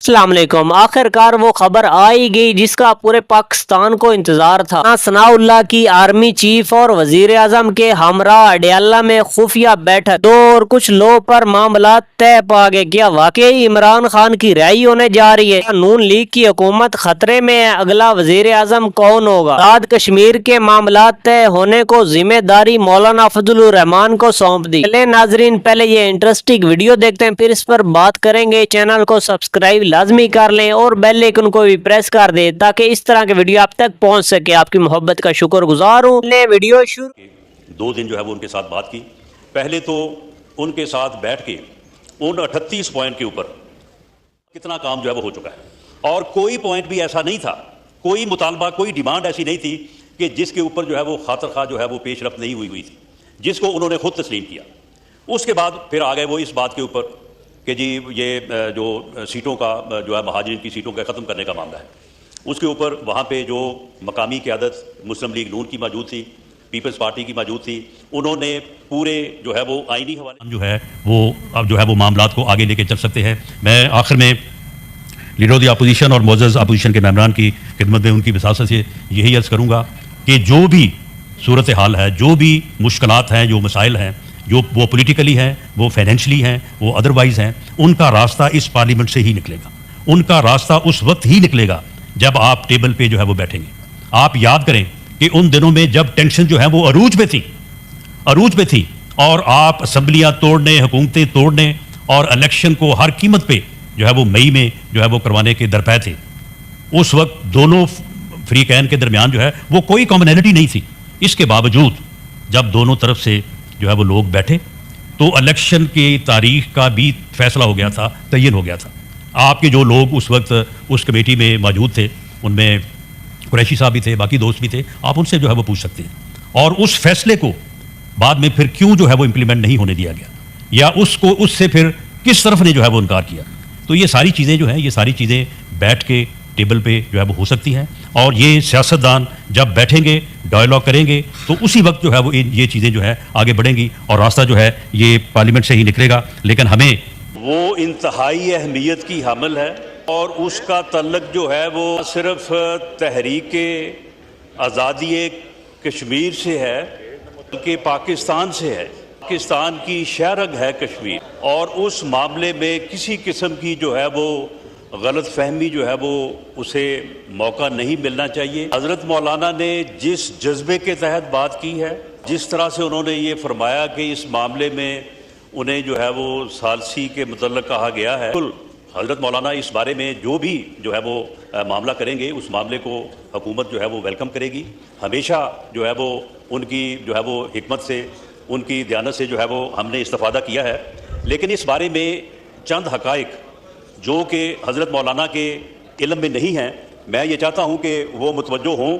अस्सलाम वालेकुम। आखिरकार वो खबर आ ही गई जिसका पूरे पाकिस्तान को इंतजार था। सनाउल्लाह की आर्मी चीफ और वजीर आजम के हमरा अडयाला में खुफिया बैठक, दो और कुछ लो पर मामला तय पा गए। क्या वाकई इमरान खान की रिहाई होने जा रही है? नून लीग की हुकूमत खतरे में है? अगला वजीर आजम कौन होगा? आजाद कश्मीर के मामला तय होने को जिम्मेदारी मौलाना फजलुर रहमान को सौंप दी। चले नाजरीन, पहले ये इंटरेस्टिंग वीडियो देखते हैं, फिर इस पर बात करेंगे। चैनल को सब्सक्राइब लाजमी कर लें और बेल आइकन को भी प्रेस कर दें ताकि इस तरह के वीडियो आप तक पहुंच सके। आपकी मोहब्बत का शुक्रगुजार हूँ। वीडियो शुरू। 2 दिन जो है वो उनके साथ बात की। पहले तो उनके साथ बैठ के उन 38 पॉइंट के ऊपर कितना काम जो है वो हो चुका है, और कोई पॉइंट भी ऐसा नहीं था, कोई मुतालबा, कोई डिमांड ऐसी नहीं थी कि जिसके ऊपर जो है वो खातर खा जो है वो पेशरफ नहीं हुई थी, जिसको उन्होंने खुद तस्लीम किया। उसके बाद फिर आ गए वो इस बात के ऊपर कि जी ये जो सीटों का जो है महाजिन की सीटों का ख़त्म करने का मामला है, उसके ऊपर वहाँ पे जो मकामी क़यादत मुस्लिम लीग नून की मौजूद थी, पीपल्स पार्टी की मौजूद थी, उन्होंने पूरे जो है वो आईनी हवाले जो है वो अब जो है वो मामलात को आगे लेके चल सकते हैं। मैं आखिर में लीडर ऑफ द अपोजिशन और मोअज़्ज़ज़ अपोजिशन के मेंबरान की खिदमत में उनकी वसासत से यही अर्ज़ करूँगा कि जो भी सूरत हाल है, जो भी मुश्किलात हैं, जो मसाइल हैं, जो वो पॉलिटिकली हैं, वो फाइनेंशली हैं, वो अदरवाइज़ हैं, उनका रास्ता इस पार्लियामेंट से ही निकलेगा। उनका रास्ता उस वक्त ही निकलेगा जब आप टेबल पे जो है वो बैठेंगे। आप याद करें कि उन दिनों में जब टेंशन जो है वो अरूज पे थी और आप असम्बलियाँ तोड़ने, हुकूमतें तोड़ने और इलेक्शन को हर कीमत पे जो है वो मई में जो है वो करवाने के दरपे थे। उस वक्त दोनों फ्रीकैन के दरमियान जो है वो कोई कॉमनैलिटी नहीं थी। इसके बावजूद जब दोनों तरफ से जो है वो लोग बैठे तो इलेक्शन की तारीख का भी फैसला हो गया था, तयन हो गया था। आपके जो लोग उस वक्त उस कमेटी में मौजूद थे, उनमें कुरैशी साहब भी थे, बाकी दोस्त भी थे, आप उनसे जो है वो पूछ सकते हैं। और उस फैसले को बाद में फिर क्यों जो है वो इम्प्लीमेंट नहीं होने दिया गया, या उसको उससे फिर किस तरफ ने जो है वो इनकार किया। तो ये सारी चीज़ें जो हैं, ये सारी चीज़ें बैठ के टेबल पे जो है वो हो सकती हैं, और ये सियासतदान जब बैठेंगे, डायलॉग करेंगे, तो उसी वक्त जो है वो ये चीज़ें जो है आगे बढ़ेंगी और रास्ता जो है ये पार्लियामेंट से ही निकलेगा। लेकिन हमें वो इंतहाई अहमियत की हामिल है और उसका तल्लुक जो है वो सिर्फ तहरीक आज़ादी कश्मीर से है, बल्कि पाकिस्तान से है। पाकिस्तान की शहरग है कश्मीर, और उस मामले में किसी किस्म की जो है वो गलत फहमी जो है वो उसे मौका नहीं मिलना चाहिए। हज़रत मौलाना ने जिस जज्बे के तहत बात की है, जिस तरह से उन्होंने ये फरमाया कि इस मामले में उन्हें जो है वो सालसी के मुतल्लक कहा गया है, हज़रत मौलाना इस बारे में जो भी जो है वो मामला करेंगे, उस मामले को हुकूमत जो है वो वेलकम करेगी। हमेशा जो है वो उनकी जो है वो हिकमत से, उनकी दयानत से जो है वो हमने इस्तिफ़ादा किया है। लेकिन इस बारे में चंद हक़ाइक़ जो कि हज़रत मौलाना के इल्म में नहीं हैं, मैं ये चाहता हूँ कि वो मुतवज्जो हों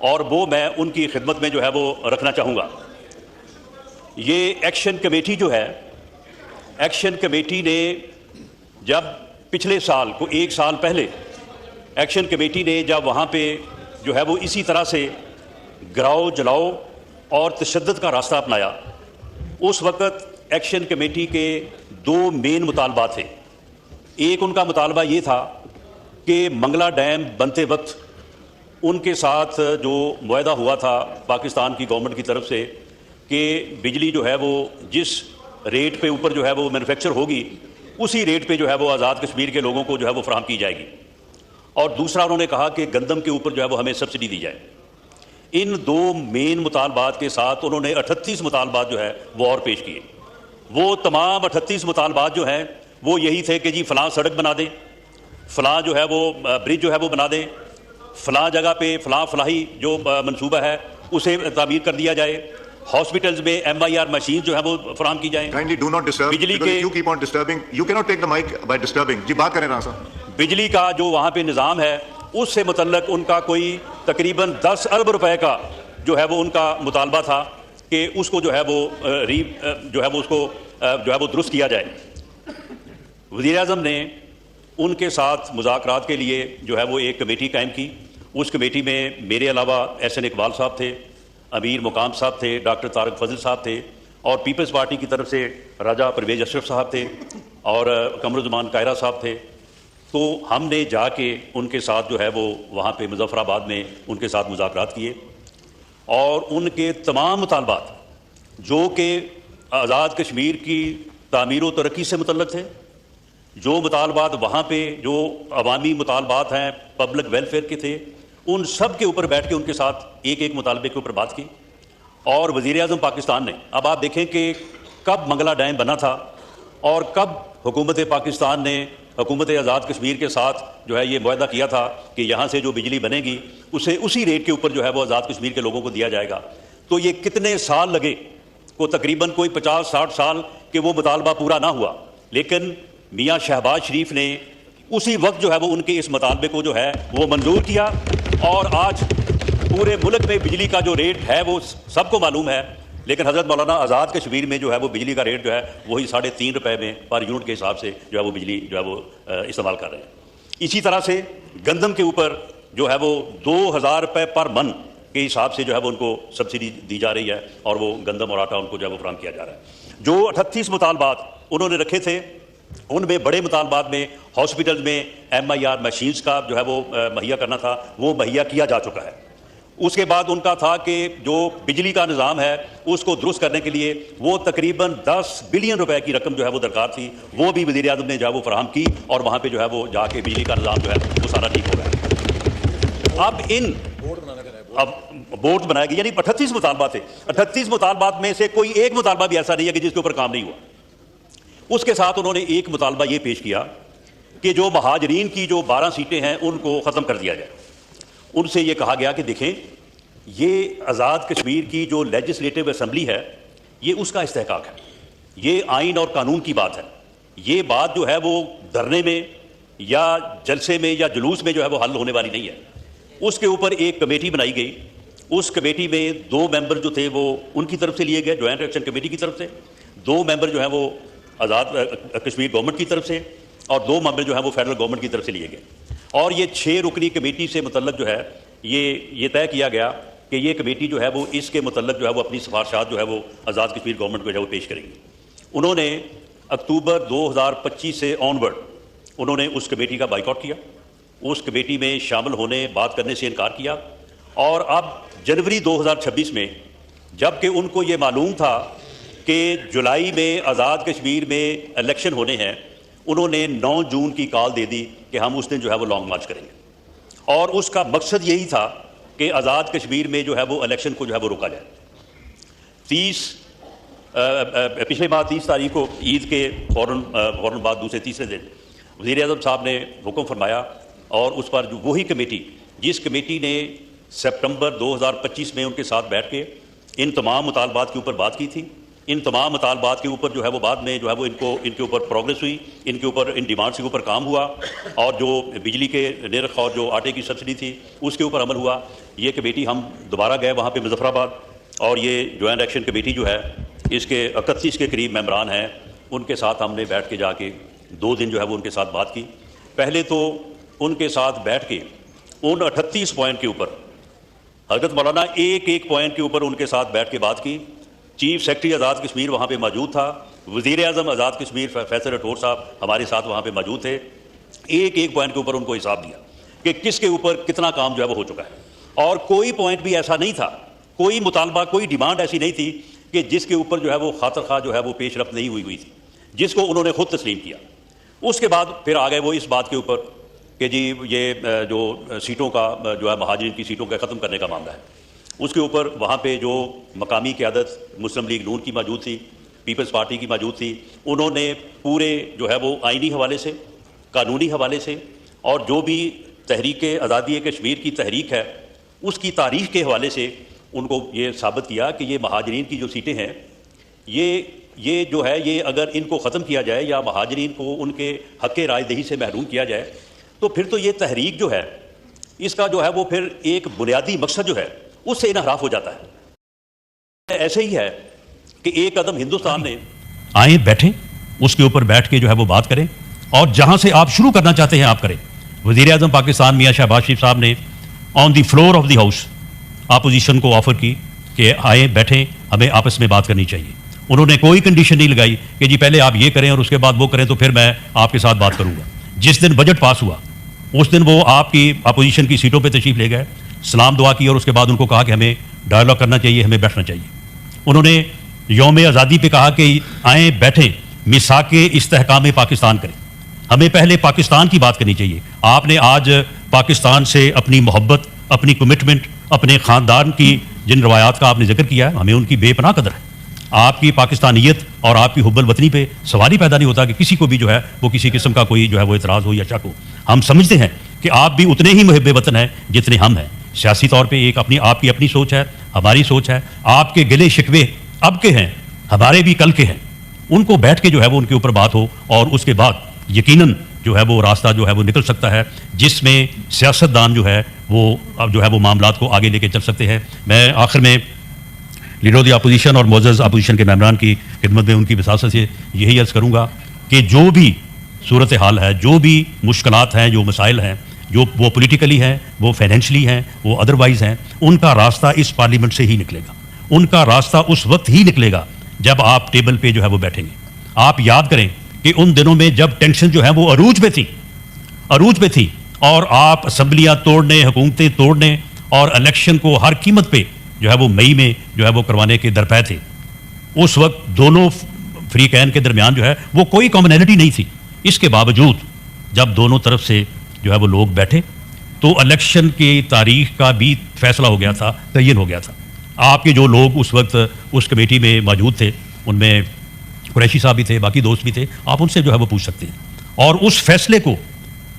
और वो मैं उनकी खिदमत में जो है वो रखना चाहूँगा। ये एक्शन कमेटी जो है, एक्शन कमेटी ने जब पिछले साल को 1 साल पहले एक्शन कमेटी ने जब वहाँ पे जो है वो इसी तरह से गिराओ जलाओ और तशद्दुद का रास्ता अपनाया, उस वक़्त एक्शन कमेटी के 2 मेन मुतालबात थे। एक उनका मुतालबा ये था कि मंगला डैम बनते वक्त उनके साथ जो मुआहदा हुआ था पाकिस्तान की गवर्नमेंट की तरफ से कि बिजली जो है वो जिस रेट पे ऊपर जो है वो मैन्युफैक्चर होगी, उसी रेट पे जो है वो आज़ाद कश्मीर के लोगों को जो है वो फराहम की जाएगी। और दूसरा उन्होंने कहा कि गंदम के ऊपर जो है वो हमें सब्सिडी दी जाए। इन 2 मेन मुतालबात के साथ उन्होंने 38 मुतालबात जो है वो और पेश किए। वो तमाम 38 मुतालबात जो हैं वो यही थे कि जी फ़लाँ सड़क बना दें, फ़लाँ जो है वो ब्रिज जो है वो बना दें, फ़लाँ जगह पे फ़लाही जो मंसूबा है उसे तामीर कर दिया जाए, हॉस्पिटल्स में MIR मशीन जो है वो फराहम की जाए। Kindly do not disturb, बिजली के you keep on disturbing. You cannot take the mic by disturbing. जी बात करें राणा साहब। बिजली का जो वहाँ पे निज़ाम है उससे मुतल्लक उनका कोई तकरीबन 10 अरब रुपए का जो है वो उनका मुतालबा था कि उसको जो है वो जो है वो उसको जो है वो दुरुस्त किया जाए। वज़ीर आज़म ने उनके साथ मुज़ाकरात के लिए जो है वो एक कमेटी कायम की। उस कमेटी में मेरे अलावा SN इकबाल साहब थे, अमीर मुकाम साहब थे, डॉक्टर तारक फजल साहब थे, और पीपल्स पार्टी की तरफ से राजा परवेज अशरफ साहब थे और कमरुज़्ज़मान कायरा साहब थे। تو ہم نے جا کے ان کے ساتھ جو ہے وہ وہاں پہ مظفر آباد میں ان کے ساتھ مذاکرات کیے، اور ان کے تمام مطالبات جو کہ آزاد کشمیر کی تعمیر و ترقی سے متعلق تھے، جو مطالبات وہاں پہ جو عوامی مطالبات ہیں پبلک ویلفیئر کے تھے، ان سب کے اوپر بیٹھ کے ان کے ساتھ ایک ایک مطالبے کے اوپر بات کی. اور وزیر اعظم پاکستان نے، اب آپ دیکھیں کہ کب منگلا ڈیم بنا تھا اور کب حکومت پاکستان نے حکومت آزاد کشمیر کے ساتھ جو ہے یہ معاہدہ کیا تھا کہ یہاں سے جو بجلی بنے گی اسے اسی ریٹ کے اوپر جو ہے وہ آزاد کشمیر کے لوگوں کو دیا جائے گا. تو یہ کتنے سال لگے، کو تقریباً کوئی 50-60 سال کہ وہ مطالبہ پورا نہ ہوا. لیکن میاں شہباز شریف نے اسی وقت جو ہے وہ ان کے اس مطالبے کو جو ہے وہ منظور کیا، اور آج پورے ملک میں بجلی کا جو ریٹ ہے وہ سب کو معلوم ہے. لیکن حضرت مولانا آزاد کشمیر میں جو ہے وہ بجلی کا ریٹ جو ہے وہی 3.5 روپے میں پر یونٹ کے حساب سے جو ہے وہ بجلی جو ہے وہ استعمال کر رہے ہیں. اسی طرح سے گندم کے اوپر جو ہے وہ 2000 روپے پر من کے حساب سے جو ہے وہ ان کو سبسڈی دی جا رہی ہے، اور وہ گندم اور آٹا ان کو جو ہے وہ فراہم کیا جا رہا ہے. جو 38 مطالبات انہوں نے رکھے تھے، ان میں بڑے مطالبات میں ہاسپٹل میں MIR مشینز کا جو ہے وہ مہیا کرنا تھا، وہ مہیا کیا جا چکا ہے. اس کے بعد ان کا تھا کہ جو بجلی کا نظام ہے اس کو درست کرنے کے لیے وہ تقریباً 10 بلین روپے کی رقم جو ہے وہ درکار تھی، وہ بھی وزیر اعظم نے جو ہے وہ فراہم کی، اور وہاں پہ جو ہے وہ جا کے بجلی کا نظام جو ہے وہ سارا ٹھیک ہو گیا. اب بورڈ بنایا گیا، یعنی 38 مطالبات تھے. 38 مطالبات میں سے کوئی ایک مطالبہ بھی ایسا نہیں ہے کہ جس کے اوپر کام نہیں ہوا. اس کے ساتھ انہوں نے ایک مطالبہ یہ پیش کیا کہ جو مہاجرین کی جو 12 سیٹیں ہیں ان کو ختم کر دیا جائے. ان سے یہ کہا گیا کہ دیکھیں، یہ آزاد کشمیر کی جو لیجسلیٹو اسمبلی ہے یہ اس کا استحقاق ہے، یہ آئین اور قانون کی بات ہے. یہ بات جو ہے وہ دھرنے میں یا جلسے میں یا جلوس میں جو ہے وہ حل ہونے والی نہیں ہے. اس کے اوپر ایک کمیٹی بنائی گئی. اس کمیٹی میں 2 ممبر جو تھے وہ ان کی طرف سے لیے گئے، جوائنٹ ایکشن کمیٹی کی طرف سے. 2 ممبر جو ہیں وہ آزاد کشمیر گورنمنٹ کی طرف سے، اور 2 ممبر جو ہیں وہ فیڈرل گورنمنٹ کی طرف سے لیے گئے. اور یہ 6 رکنی کمیٹی سے متعلق جو ہے یہ طے کیا گیا کہ یہ کمیٹی جو ہے وہ اس کے متعلق جو ہے وہ اپنی سفارشات جو ہے وہ آزاد کشمیر گورنمنٹ کو جو ہے وہ پیش کرے گی. انہوں نے اکتوبر 2025 سے آنورڈ انہوں نے اس کمیٹی کا بائیکاٹ کیا، اس کمیٹی میں شامل ہونے بات کرنے سے انکار کیا. اور اب جنوری 2026 میں جب کہ ان کو یہ معلوم تھا کہ جولائی میں آزاد کشمیر میں الیکشن ہونے ہیں، انہوں نے 9 جون کی کال دے دی کہ ہم اس دن جو ہے وہ لانگ مارچ کریں گے. اور اس کا مقصد یہی تھا کہ آزاد کشمیر میں جو ہے وہ الیکشن کو جو ہے وہ روکا جائے. پچھلے ماہ 30 تاریخ کو عید کے فوراً بعد تیسرے دن وزیر اعظم صاحب نے حکم فرمایا، اور اس پر جو وہی کمیٹی جس کمیٹی نے سپٹمبر 2025 میں ان کے ساتھ بیٹھ کے ان تمام مطالبات کے اوپر بات کی تھی، ان تمام مطالبات کے اوپر جو ہے وہ بعد میں جو ہے وہ ان کے اوپر پروگریس ہوئی، ان کے اوپر ان ڈیمانڈس کے اوپر کام ہوا، اور جو بجلی کے نرخ اور جو آٹے کی سبسڈی تھی اس کے اوپر عمل ہوا. یہ کمیٹی ہم دوبارہ گئے وہاں پہ مظفر آباد، اور یہ جوائنٹ ایکشن کمیٹی جو ہے اس کے 31 کے قریب ممبران ہیں. ان کے ساتھ ہم نے بیٹھ کے جا کے 2 دن جو ہے وہ ان کے ساتھ بات کی. پہلے تو ان کے ساتھ بیٹھ کے ان 38 پوائنٹ کے اوپر حضرت مولانا ایک پوائنٹ کے اوپر ان کے ساتھ بیٹھ کے بات کی. چیف سیکرٹری آزاد کشمیر وہاں پہ موجود تھا، وزیر اعظم آزاد کشمیر فیصل رٹور صاحب ہمارے ساتھ وہاں پہ موجود تھے. ایک پوائنٹ کے اوپر ان کو حساب دیا کہ کس کے اوپر کتنا کام جو ہے وہ ہو چکا ہے. اور کوئی پوائنٹ بھی ایسا نہیں تھا، کوئی مطالبہ، کوئی ڈیمانڈ ایسی نہیں تھی کہ جس کے اوپر جو ہے وہ خاطر خواہ جو ہے وہ پیش رفت نہیں ہوئی تھی، جس کو انہوں نے خود تسلیم کیا. اس کے بعد پھر آ گئے وہ اس بات کے اوپر کہ جی یہ جو سیٹوں کا جو ہے مہاجرین کی سیٹوں کا ختم کرنے کا معاملہ ہے. اس کے اوپر وہاں پہ جو مقامی قیادت مسلم لیگ نون کی موجود تھی، پیپلز پارٹی کی موجود تھی، انہوں نے پورے جو ہے وہ آئینی حوالے سے، قانونی حوالے سے، اور جو بھی تحریک آزادی کشمیر کی تحریک ہے اس کی تاریخ کے حوالے سے ان کو یہ ثابت کیا کہ یہ مہاجرین کی جو سیٹیں ہیں یہ جو ہے یہ اگر ان کو ختم کیا جائے یا مہاجرین کو ان کے حق رائے دہی سے محروم کیا جائے تو پھر تو یہ تحریک جو ہے اس کا جو ہے وہ پھر ایک بنیادی مقصد جو ہے اس سے انحراف ہو جاتا ہے. ایسے ہی ہے کہ ایک قدم ہندوستان نے آئیں بیٹھیں، اس کے اوپر بیٹھ کے جو ہے وہ بات کریں، اور جہاں سے آپ شروع کرنا چاہتے ہیں آپ کریں. وزیر اعظم پاکستان میاں شہباز شریف صاحب نے on the floor of the house opposition کو آفر کی کہ آئیں بیٹھیں، ہمیں آپس میں بات کرنی چاہیے. انہوں نے کوئی کنڈیشن نہیں لگائی کہ جی پہلے آپ یہ کریں اور اس کے بعد وہ کریں تو پھر میں آپ کے ساتھ بات کروں گا. जिस दिन बजट पास हुआ उस दिन वो आपकी अपोजिशन की सीटों पे तशरीफ़ ले गए, सलाम दुआ की और उसके बाद उनको कहा कि हमें डायलॉग करना चाहिए, हमें बैठना चाहिए। उन्होंने यौम आज़ादी पे कहा कि आएँ बैठें, मिसाके इस्तेहकाम पाकिस्तान करें, हमें पहले पाकिस्तान की बात करनी चाहिए। आपने आज पाकिस्तान से अपनी मोहब्बत, अपनी कमिटमेंट, अपने ख़ानदान की जिन रवायात का आपने जिक्र किया है, हमें उनकी बेपनाह कदर है। आपकी पाकिस्तानियत और आपकी हुब्बुल वतनी पे सवाल ही पैदा नहीं होता कि किसी को भी जो है वो किसी किस्म का कोई जो है वो इतराज़ हो या शक हो। हम समझते हैं कि आप भी उतने ही मुहिब्बे वतन हैं जितने हम हैं। सियासी तौर पे एक आपकी अपनी सोच है, हमारी सोच है। आपके गिले शिकवे अब के हैं, हमारे भी कल के हैं। उनको बैठ के जो है वो उनके ऊपर बात हो और उसके बाद यकीनन जो है वो रास्ता जो है वो निकल सकता है जिसमें सियासतदान जो है वो मामलात को आगे लेके चल सकते हैं। मैं आखिर में लीडर ऑफ द अपोजिशन और मोअज़्ज़ज़ अपोजिशन के मेंबरान की खिदमत में उनकी विसासत से यही अर्ज़ करूँगा कि जो भी सूरत हाल है, जो भी मुश्किलात हैं, जो मसाइल हैं, जो वो पॉलिटिकली हैं, वो फाइनेंशली हैं, वो अदरवाइज़ हैं, उनका रास्ता इस पार्लियामेंट से ही निकलेगा। उनका रास्ता उस वक्त ही निकलेगा जब आप टेबल पे जो है वो बैठेंगे। आप याद करें कि उन दिनों में जब टेंशन जो है वो अरूज पे थी और आप असम्बलियाँ तोड़ने, हुकूमतें तोड़ने और इलेक्शन को हर कीमत पे जो है वो मई में जो है वो करवाने के दरपे थे। उस वक्त दोनों फ्रीकैन के दरमियान जो है वो कोई कॉमनैलिटी नहीं थी। इसके बावजूद जब दोनों तरफ से जो है वो लोग बैठे तो इलेक्शन की तारीख का भी फैसला हो गया था, तयन हो गया था। आपके जो लोग उस वक्त उस कमेटी में मौजूद थे उनमें कुरैशी साहब भी थे, बाकी दोस्त भी थे, आप उनसे जो है वो पूछ सकते हैं। और उस फैसले को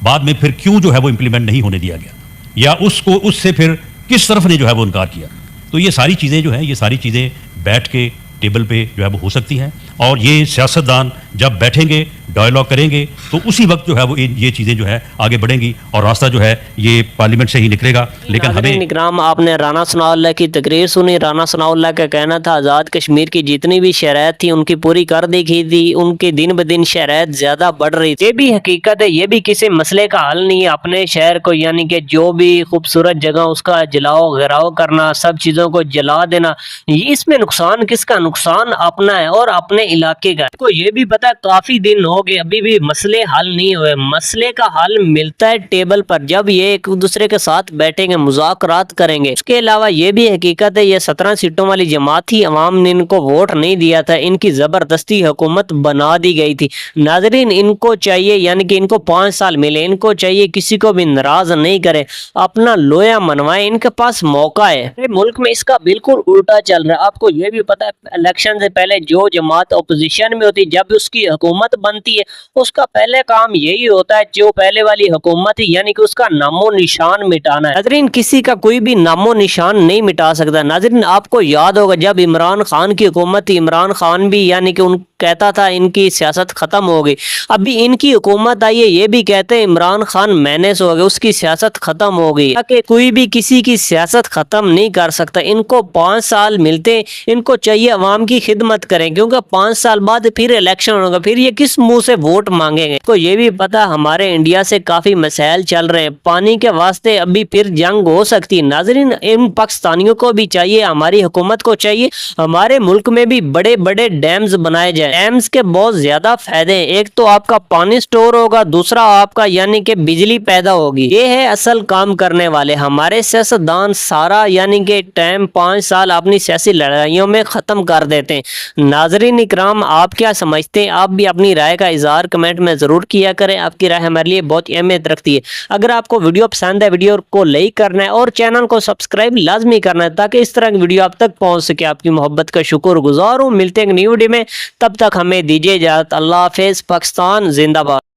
बाद में फिर क्यों जो है वो इम्प्लीमेंट नहीं होने दिया गया या उससे फिर किस तरफ ने जो है वो इनकार किया। तो ये सारी चीज़ें जो हैं, ये सारी चीज़ें बैठ के टेबल पे जो है वो हो सकती हैं और ये सियासतदान जब बैठेंगे, डायलॉग करेंगे तो उसी वक्त जो है वो ये चीज़ें जो है आगे बढ़ेंगी और रास्ता जो है ये पार्लियामेंट से ही निकलेगा। लेकिन हमें इकराम, आपने राना सनाउल्लाह की तकरीर सुनी। राना सनाउल्लाह का कहना था आज़ाद कश्मीर की जितनी भी शराइत थी उनकी पूरी कर दी गई थी, उनकी दिन ब दिन शराइत ज़्यादा बढ़ रही थी। ये भी हकीकत है, ये भी किसी मसले का हल नहीं है। अपने शहर को यानी कि जो भी खूबसूरत जगह उसका जलाओ घराओ करना, सब चीज़ों को जला देना, इसमें नुकसान किसका? नुकसान अपना है और अपने इलाके का। को ये भी पता काफी दिन हो गए अभी भी मसले हल नहीं हुए। मसले का हल मिलता है टेबल पर जब ये एक दूसरे के साथ बैठेंगे, मुज़ाकरात करेंगे। उसके अलावा ये भी हकीकत है ये 17 सीटों वाली जमात थी, अवाम ने इनको वोट नहीं दिया था, इनकी जबरदस्ती हुकूमत बना दी गई थी। नाजरीन, इनको चाहिए यानी कि इनको 5 साल मिले, इनको चाहिए किसी को भी नाराज नहीं करे, अपना लोया मनवाए, इनके पास मौका है। मुल्क में इसका बिल्कुल उल्टा चल रहा है। आपको ये भी पता है इलेक्शन से पहले जो जमात अपोजिशन में होती, जब उसकी हुकूमत बनती है उसका पहले काम यही होता है जो पहले वाली हुकूमत है यानी कि उसका नामो निशान मिटाना है। नाज़रीन, किसी का कोई भी नामो निशान नहीं मिटा सकता। नाज़रीन, आपको याद होगा जब इमरान खान की हुकूमत थी, इमरान खान भी यानी कि उन कहता था इनकी सियासत खत्म हो गई। अभी इनकी हुकूमत आई है, ये भी कहते हैं इमरान खान मैनेज हो गए, उसकी सियासत खत्म हो गई। कि कोई भी किसी की सियासत खत्म नहीं कर सकता। इनको 5 साल मिलते, इनको चाहिए अवाम की खिदमत करें क्योंकि 5 साल बाद फिर इलेक्शन होगा, फिर ये किस मुंह से वोट मांगेंगे। को ये भी पता हमारे इंडिया से काफी मसाइल चल रहे हैं, पानी के वास्ते अभी फिर जंग हो सकती है। नाजरीन, इन पाकिस्तानियों को भी चाहिए, हमारी हुकूमत को चाहिए हमारे मुल्क में भी बड़े बड़े डैम्स बनाए जाए। डैम्स के बहुत ज्यादा फायदे हैं, एक तो आपका पानी स्टोर होगा, दूसरा आपका यानी कि बिजली पैदा होगी। ये है असल काम करने वाले। हमारे सियासतदान सारा यानी कि टाइम 5 साल अपनी सियासी लड़ाइयों में खत्म कर देते हैं। नाजरीन इकराम, आप क्या समझते हैं? आप भी अपनी राय का इजहार कमेंट में जरूर किया करें, आपकी राय हमारे लिए बहुत अहमियत रखती है। अगर आपको वीडियो पसंद है, वीडियो को लाइक करना है और चैनल को सब्सक्राइब लाजमी करना है ताकि इस तरह की वीडियो आप तक पहुंच सके। आपकी मोहब्बत का शुक्रगुजार हूँ। मिलते हैं एक न्यू वीडियो में, तब तक हमें दीजिए इजाजत। अल्लाह हाफिज़। पाकिस्तान जिंदाबाद।